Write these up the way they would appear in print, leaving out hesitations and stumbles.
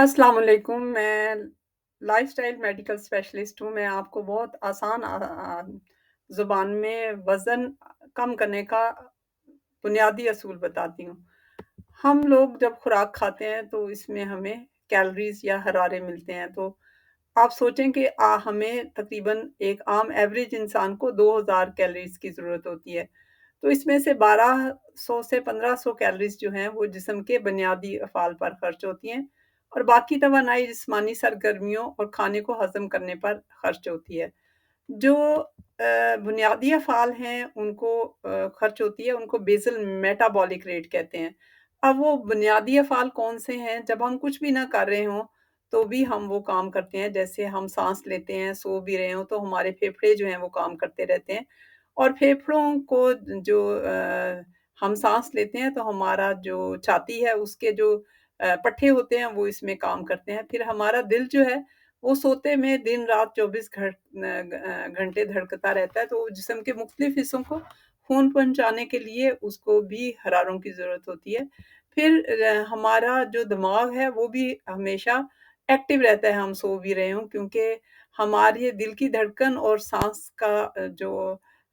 अस्सलाम वालेकुम, मैं लाइफ़स्टाइल मेडिकल स्पेशलिस्ट हूँ। मैं आपको बहुत आसान ज़ुबान में वज़न कम करने का बुनियादी असूल बताती हूँ। हम लोग जब खुराक खाते हैं तो इसमें हमें कैलोरीज़ या हरारे मिलते हैं। तो आप सोचें कि हमें तकरीबन एक आम एवरेज इंसान को 2000 कैलोरीज़ की ज़रूरत होती है। तो इसमें से 1200 से 1500 कैलोरीज़ जो हैं वो जिस्म के बुनियादी अफ़ाल पर खर्च होती हैं और बाकी तवानाई जिस्मानी सरगर्मियों और खाने को हज़म करने पर खर्च होती है। जो बुनियादी अफ़ाल हैं उनको खर्च होती है, उनको बेसल मेटाबॉलिक रेट कहते हैं। अब वो बुनियादी अफ़ाल कौन-से हैं? जब हम कुछ भी ना कर रहे हों, तो भी हम वो काम करते हैं, जैसे हम साँस लेते हैं, सो भी रहे हों, तो हमारे फेफड़े जो हैं वो काम करते रहते हैं और फेफड़ों को जो हम साँस लेते हैं, तो हमारा जो छाती है उसके जो पट्टे होते हैं वो इसमें काम करते हैं। फिर हमारा दिल जो है वो सोते में दिन-रात 24 घंटे धड़कता रहता है, तो जिस्म के मुख्तलिफ हिस्सों को खून पहुँचाने के लिए उसको भी हरारों की ज़रूरत होती है। फिर हमारा जो दिमाग है वो भी हमेशा एक्टिव रहता है, हम सो भी रहे हों, क्योंकि हमारे दिल की धड़कन और साँस का जो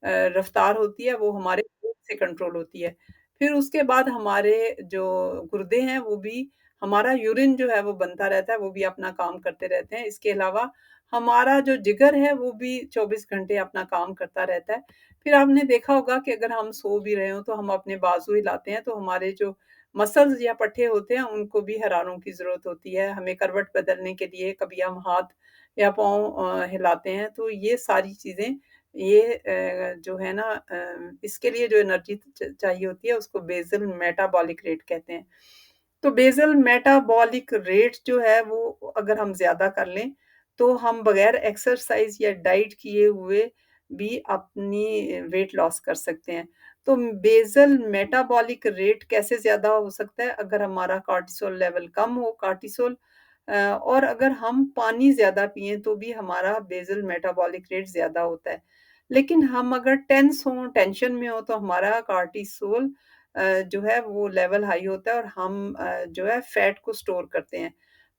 रफ़्तार होती है वो हमारे खून से कंट्रोल होती है। फिर उसके बाद हमारे जो गुर्दे हैं वो भी हमारा यूरिन जो है वो बनता रहता है, वो भी अपना काम करते रहते हैं। इसके अलावा हमारा जो जिगर है वो भी 24 घंटे अपना काम करता रहता है। फिर आपने देखा होगा कि अगर हम सो भी रहे हों तो हम अपने बाजू हिलाते हैं, तो हमारे जो मसल्स या पट्टे होते हैं उनको भी हरारों की ज़रूरत होती है। हमें करवट बदलने के लिए कभी हम हाथ या पाँव हिलाते हैं, तो ये सारी चीज़ें ये जो है ना इसके लिए जो एनर्जी चाहिए होती है उसको बेसल मेटाबॉलिक रेट कहते हैं। तो बेसल मेटाबॉलिक रेट जो है वो अगर हम ज़्यादा कर लें, तो हम बगैर एक्सरसाइज़ या डाइट किए हुए भी अपनी वेट लॉस कर सकते हैं। तो बेसल मेटाबॉलिक रेट कैसे ज़्यादा हो सकता है? अगर हमारा कॉर्टिसोल लेवल कम हो, कॉर्टिसोल और अगर हम पानी ज़्यादा पिएँ तो भी हमारा बेसल मेटाबॉलिक रेट ज़्यादा होता है। लेकिन हम अगर टेंस हों, टेंशन में हों, तो हमारा कॉर्टिसोल जो है वो लेवल हाई होता है और हम जो है फैट को स्टोर करते हैं।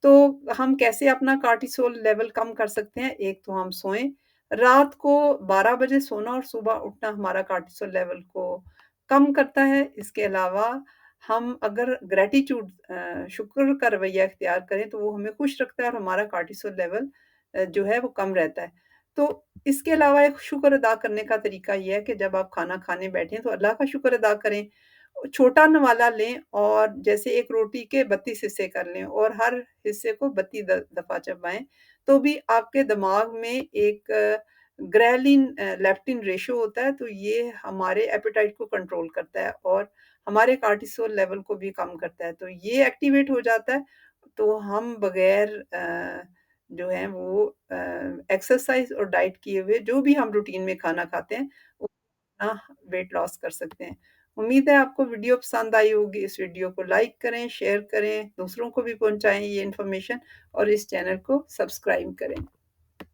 तो हम कैसे अपना कॉर्टिसोल लेवल कम कर सकते हैं? एक तो हम सोएँ, रात को 12 बजे सोना और सुबह उठना हमारा कॉर्टिसोल लेवल को कम करता है। इसके अलावा हम अगर ग्रैटिट्यूड शुक्र का रवैया इख्तियार करें, तो वो हमें खुश रखता है और हमारा कॉर्टिसोल लेवल जो है वो कम रहता है। तो इसके अलावा एक शुक्र अदा करने का तरीका ये है कि जब आप खाना खाने बैठें, तो अल्लाह का शुक्र अदा करें। छोटा नवाला लें और जैसे एक रोटी के 32 हिस्से कर लें और हर हिस्से को 32 दफ़ा चबाएँ, तो भी आपके दिमाग में एक ग्रेलिन लेप्टिन रेशियो होता है, तो ये हमारे एपेटाइट को कंट्रोल करता है और हमारे कॉर्टिसोल लेवल को भी कम करता है। तो ये एक्टिवेट हो जाता है, तो हम बगैर जो है वो एक्सरसाइज़ और डाइट किए हुए जो भी हम रूटीन में खाना खाते हैं, वो अपना वेट लॉस कर सकते हैं। उम्मीद है आपको वीडियो पसंद आई होगी। इस वीडियो को लाइक करें, शेयर करें, दूसरों को भी पहुँचाएँ ये इन्फॉर्मेशन और इस चैनल को सब्सक्राइब करें।